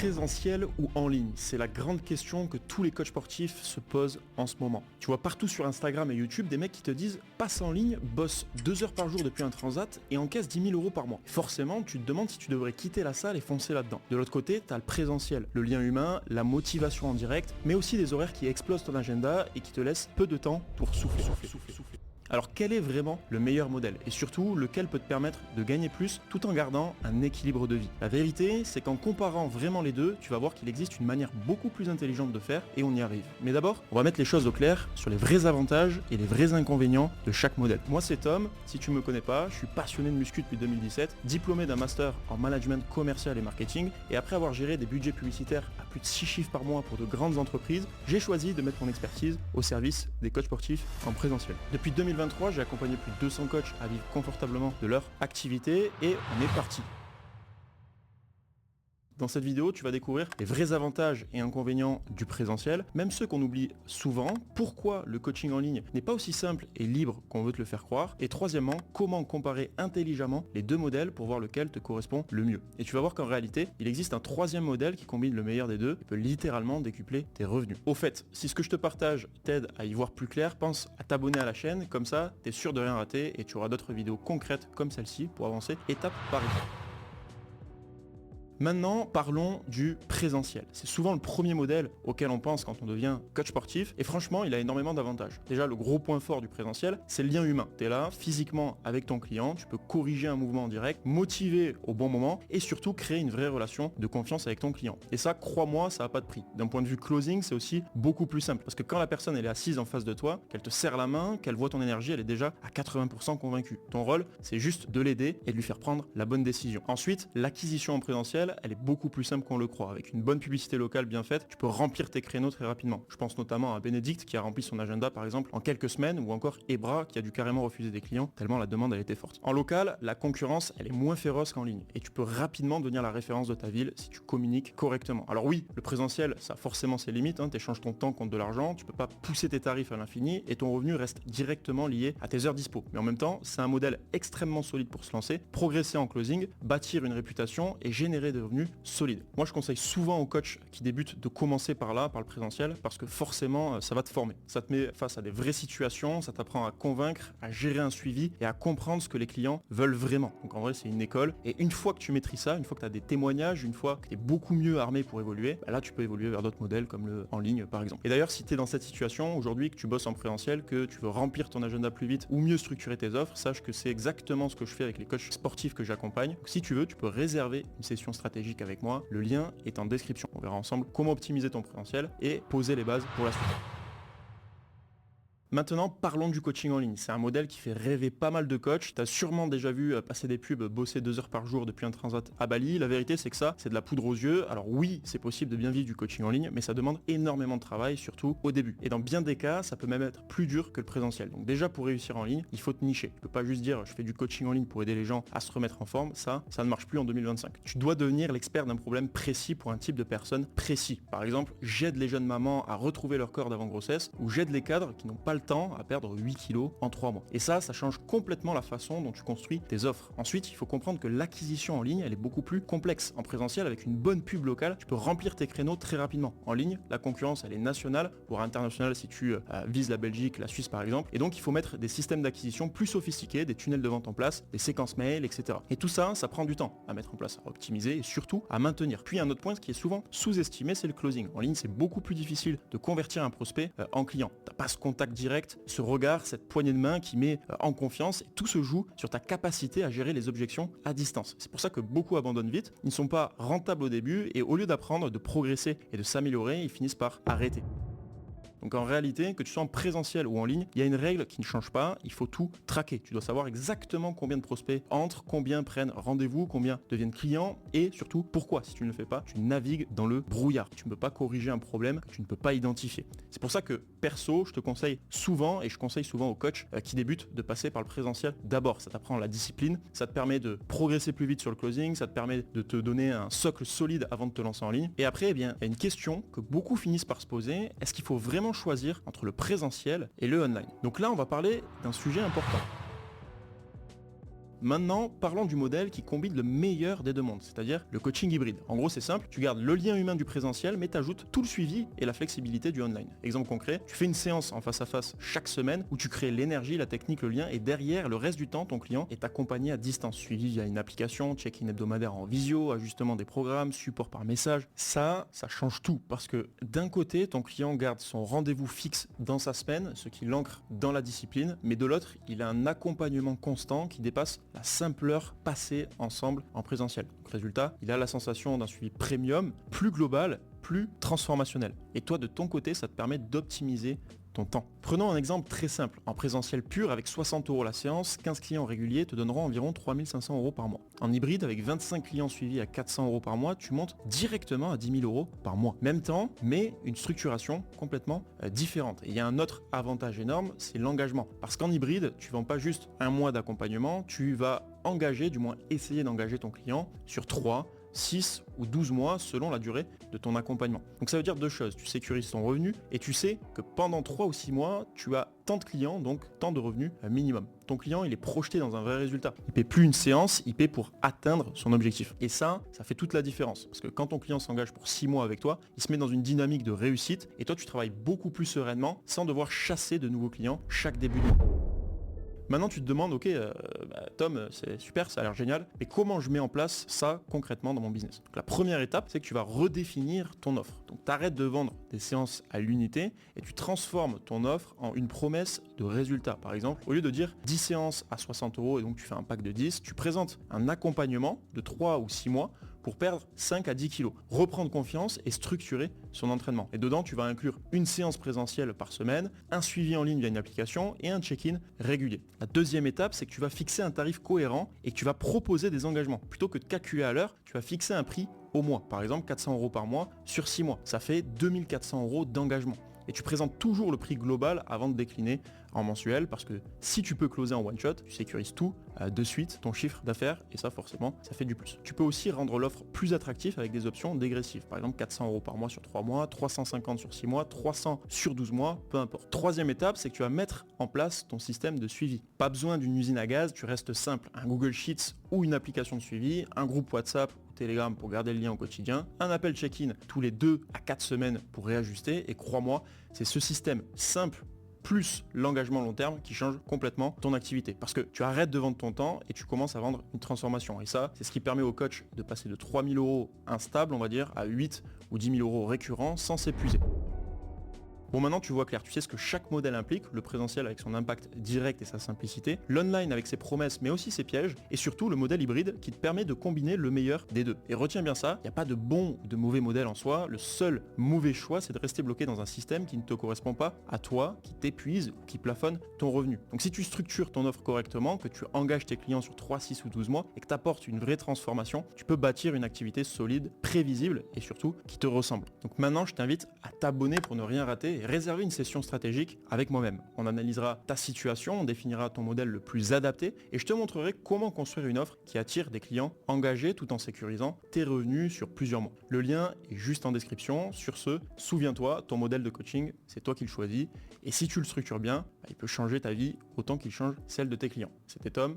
présentiel ou en ligne? C'est la grande question que tous les coachs sportifs se posent en ce moment. Tu vois partout sur Instagram et YouTube des mecs qui te disent passe en ligne, bosse 2 heures par jour depuis un transat et encaisse 10 000 € par mois. Forcément, tu te demandes si tu devrais quitter la salle et foncer là-dedans. De l'autre côté, tu as le présentiel, le lien humain, la motivation en direct, mais aussi des horaires qui explosent ton agenda et qui te laissent peu de temps pour souffler. Alors quel est vraiment le meilleur modèle et surtout lequel peut te permettre de gagner plus tout en gardant un équilibre de vie? La vérité, c'est qu'en comparant vraiment les deux, tu vas voir qu'il existe une manière beaucoup plus intelligente de faire et on y arrive. Mais d'abord, on va mettre les choses au clair sur les vrais avantages et les vrais inconvénients de chaque modèle. Moi c'est Tom, si tu me connais pas, je suis passionné de muscu depuis 2017, diplômé d'un master en management commercial et marketing et après avoir géré des budgets publicitaires à plus de 6 chiffres par mois pour de grandes entreprises, j'ai choisi de mettre mon expertise au service des coachs sportifs en présentiel. Depuis 2023, j'ai accompagné plus de 200 coachs à vivre confortablement de leur activité et on est parti. Dans cette vidéo, tu vas découvrir les vrais avantages et inconvénients du présentiel, même ceux qu'on oublie souvent, pourquoi le coaching en ligne n'est pas aussi simple et libre qu'on veut te le faire croire, et troisièmement, comment comparer intelligemment les deux modèles pour voir lequel te correspond le mieux. Et tu vas voir qu'en réalité, il existe un troisième modèle qui combine le meilleur des deux et peut littéralement décupler tes revenus. Au fait, si ce que je te partage t'aide à y voir plus clair, pense à t'abonner à la chaîne, comme ça, t'es sûr de rien rater et tu auras d'autres vidéos concrètes comme celle-ci pour avancer étape par étape. Maintenant, parlons du présentiel. C'est souvent le premier modèle auquel on pense quand on devient coach sportif et franchement, il a énormément d'avantages. Déjà, le gros point fort du présentiel, c'est le lien humain. Tu es là physiquement avec ton client, tu peux corriger un mouvement en direct, motiver au bon moment et surtout créer une vraie relation de confiance avec ton client. Et ça, crois-moi, ça n'a pas de prix. D'un point de vue closing, c'est aussi beaucoup plus simple parce que quand la personne elle est assise en face de toi, qu'elle te serre la main, qu'elle voit ton énergie, elle est déjà à 80% convaincue. Ton rôle, c'est juste de l'aider et de lui faire prendre la bonne décision. Ensuite, l'acquisition en présentiel, elle est beaucoup plus simple qu'on le croit. Avec une bonne publicité locale bien faite, tu peux remplir tes créneaux très rapidement. Je pense notamment à Bénédicte qui a rempli son agenda par exemple en quelques semaines ou encore Ebra qui a dû carrément refuser des clients tellement la demande elle était forte. En local, la concurrence elle est moins féroce qu'en ligne et tu peux rapidement devenir la référence de ta ville si tu communiques correctement. Alors oui, le présentiel ça a forcément ses limites, tu échanges ton temps contre de l'argent, tu peux pas pousser tes tarifs à l'infini et ton revenu reste directement lié à tes heures dispo. Mais en même temps, c'est un modèle extrêmement solide pour se lancer, progresser en closing, bâtir une réputation et générer des revenus solide. Moi je conseille souvent aux coachs qui débutent de commencer par là, par le présentiel, parce que forcément ça va te former. Ça te met face à des vraies situations, ça t'apprend à convaincre, à gérer un suivi et à comprendre ce que les clients veulent vraiment. Donc en vrai c'est une école et une fois que tu maîtrises ça, une fois que tu as des témoignages, une fois que tu es beaucoup mieux armé pour évoluer, là tu peux évoluer vers d'autres modèles comme le en ligne par exemple. Et d'ailleurs si tu es dans cette situation aujourd'hui, que tu bosses en présentiel, que tu veux remplir ton agenda plus vite ou mieux structurer tes offres, sache que c'est exactement ce que je fais avec les coachs sportifs que j'accompagne. Donc si tu veux, tu peux réserver une session stratégique avec moi, le lien est en description. On verra ensemble comment optimiser ton présentiel et poser les bases pour la suite. Maintenant, parlons du coaching en ligne. C'est un modèle qui fait rêver pas mal de coachs. Tu as sûrement déjà vu passer des pubs, bosser 2 heures par jour depuis un transat à Bali. La vérité, c'est que ça, c'est de la poudre aux yeux. Alors oui, c'est possible de bien vivre du coaching en ligne, mais ça demande énormément de travail, surtout au début. Et dans bien des cas, ça peut même être plus dur que le présentiel. Donc déjà, pour réussir en ligne, il faut te nicher. Tu peux pas juste dire, je fais du coaching en ligne pour aider les gens à se remettre en forme. Ça ne marche plus en 2025. Tu dois devenir l'expert d'un problème précis pour un type de personne précis. Par exemple, j'aide les jeunes mamans à retrouver leur corps d'avant grossesse ou j'aide les cadres qui n'ont pas le temps à perdre 8 kilos en 3 mois. Et ça change complètement la façon dont tu construis tes offres. Ensuite, il faut comprendre que l'acquisition en ligne, elle est beaucoup plus complexe. En présentiel, avec une bonne pub locale, tu peux remplir tes créneaux très rapidement. En ligne, la concurrence, elle est nationale, voire internationale si tu vises la Belgique, la Suisse par exemple. Et donc, il faut mettre des systèmes d'acquisition plus sophistiqués, des tunnels de vente en place, des séquences mail, etc. Et tout ça, ça prend du temps à mettre en place, à optimiser et surtout à maintenir. Puis un autre point qui est souvent sous-estimé, c'est le closing. En ligne, c'est beaucoup plus difficile de convertir un prospect en client. T'as pas ce contact direct, ce regard, cette poignée de main qui met en confiance et tout se joue sur ta capacité à gérer les objections à distance. C'est pour ça que beaucoup abandonnent vite, ils ne sont pas rentables au début et au lieu d'apprendre, de progresser et de s'améliorer, ils finissent par arrêter. Donc en réalité, que tu sois en présentiel ou en ligne, il y a une règle qui ne change pas, il faut tout traquer. Tu dois savoir exactement combien de prospects entrent, combien prennent rendez-vous, combien deviennent clients et surtout pourquoi. Si tu ne le fais pas, tu navigues dans le brouillard. Tu ne peux pas corriger un problème que tu ne peux pas identifier. C'est pour ça que perso, je te conseille souvent et je conseille souvent aux coachs qui débutent de passer par le présentiel d'abord. Ça t'apprend la discipline, ça te permet de progresser plus vite sur le closing, ça te permet de te donner un socle solide avant de te lancer en ligne. Et après, eh bien, il y a une question que beaucoup finissent par se poser, est-ce qu'il faut vraiment choisir entre le présentiel et le online? Donc là, on va parler d'un sujet important. Maintenant, parlons du modèle qui combine le meilleur des deux mondes, c'est-à-dire le coaching hybride. En gros, c'est simple, tu gardes le lien humain du présentiel, mais tu ajoutes tout le suivi et la flexibilité du online. Exemple concret, tu fais une séance en face à face chaque semaine où tu crées l'énergie, la technique, le lien, et derrière, le reste du temps, ton client est accompagné à distance, suivi via une application, check-in hebdomadaire en visio, ajustement des programmes, support par message. Ça change tout, parce que d'un côté, ton client garde son rendez-vous fixe dans sa semaine, ce qui l'ancre dans la discipline, mais de l'autre, il a un accompagnement constant qui dépasse la simple heure passée ensemble en présentiel. Donc, résultat, il a la sensation d'un suivi premium, plus global, plus transformationnel. Et toi, de ton côté, ça te permet d'optimiser ton temps. Prenons un exemple très simple. En présentiel pur, avec 60 € la séance, 15 clients réguliers te donneront environ 3500 € par mois. En hybride, avec 25 clients suivis à 400 € par mois, tu montes directement à 10 000 € par mois. Même temps, mais une structuration complètement différente. Et il y a un autre avantage énorme, c'est l'engagement. Parce qu'en hybride, tu ne vends pas juste un mois d'accompagnement, tu vas engager, du moins essayer d'engager ton client sur 3, 6 ou 12 mois selon la durée de ton accompagnement. Donc ça veut dire deux choses, tu sécurises ton revenu et tu sais que pendant 3 ou 6 mois, tu as tant de clients, donc tant de revenus minimum. Ton client, il est projeté dans un vrai résultat. Il ne paie plus une séance, il paie pour atteindre son objectif. Et ça fait toute la différence. Parce que quand ton client s'engage pour 6 mois avec toi, il se met dans une dynamique de réussite et toi, tu travailles beaucoup plus sereinement sans devoir chasser de nouveaux clients chaque début de mois. Maintenant, tu te demandes, ok, Tom, c'est super, ça a l'air génial, mais comment je mets en place ça concrètement dans mon business? Donc, la première étape, c'est que tu vas redéfinir ton offre. Donc, tu arrêtes de vendre des séances à l'unité et tu transformes ton offre en une promesse de résultat. Par exemple, au lieu de dire 10 séances à 60 € et donc tu fais un pack de 10, tu présentes un accompagnement de 3 ou 6 mois pour perdre 5 à 10 kilos, reprendre confiance et structurer son entraînement. Et dedans, tu vas inclure une séance présentielle par semaine, un suivi en ligne via une application et un check-in régulier. La deuxième étape, c'est que tu vas fixer un tarif cohérent et que tu vas proposer des engagements. Plutôt que de calculer à l'heure, tu vas fixer un prix au mois. Par exemple, 400 € par mois sur 6 mois. Ça fait 2400 € d'engagement. Et tu présentes toujours le prix global avant de décliner en mensuel, parce que si tu peux closer en one shot, tu sécurises tout de suite, ton chiffre d'affaires, et ça forcément, ça fait du plus. Tu peux aussi rendre l'offre plus attractive avec des options dégressives. Par exemple, 400 € par mois sur 3 mois, 350 sur 6 mois, 300 sur 12 mois, peu importe. Troisième étape, c'est que tu vas mettre en place ton système de suivi. Pas besoin d'une usine à gaz, tu restes simple. Un Google Sheets ou une application de suivi, un groupe WhatsApp ou Telegram pour garder le lien au quotidien, un appel check-in tous les 2 à 4 semaines pour réajuster, et crois-moi, c'est ce système simple plus l'engagement long terme qui change complètement ton activité. Parce que tu arrêtes de vendre ton temps et tu commences à vendre une transformation. Et ça, c'est ce qui permet au coach de passer de 3 000 € instable, on va dire, à 8 ou 10 000 € récurrents sans s'épuiser. Bon, maintenant tu vois clair, tu sais ce que chaque modèle implique, le présentiel avec son impact direct et sa simplicité, l'online avec ses promesses mais aussi ses pièges, et surtout le modèle hybride qui te permet de combiner le meilleur des deux. Et retiens bien ça, il n'y a pas de bon ou de mauvais modèle en soi, le seul mauvais choix c'est de rester bloqué dans un système qui ne te correspond pas à toi, qui t'épuise ou qui plafonne ton revenu. Donc si tu structures ton offre correctement, que tu engages tes clients sur 3, 6 ou 12 mois et que tu apportes une vraie transformation, tu peux bâtir une activité solide, prévisible et surtout qui te ressemble. Donc maintenant je t'invite à t'abonner pour ne rien rater et réserver une session stratégique avec moi-même. On analysera ta situation, on définira ton modèle le plus adapté et je te montrerai comment construire une offre qui attire des clients engagés tout en sécurisant tes revenus sur plusieurs mois. Le lien est juste en description. Sur ce, souviens-toi, ton modèle de coaching, c'est toi qui le choisis et si tu le structures bien, il peut changer ta vie autant qu'il change celle de tes clients. C'était Tom,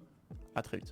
à très vite.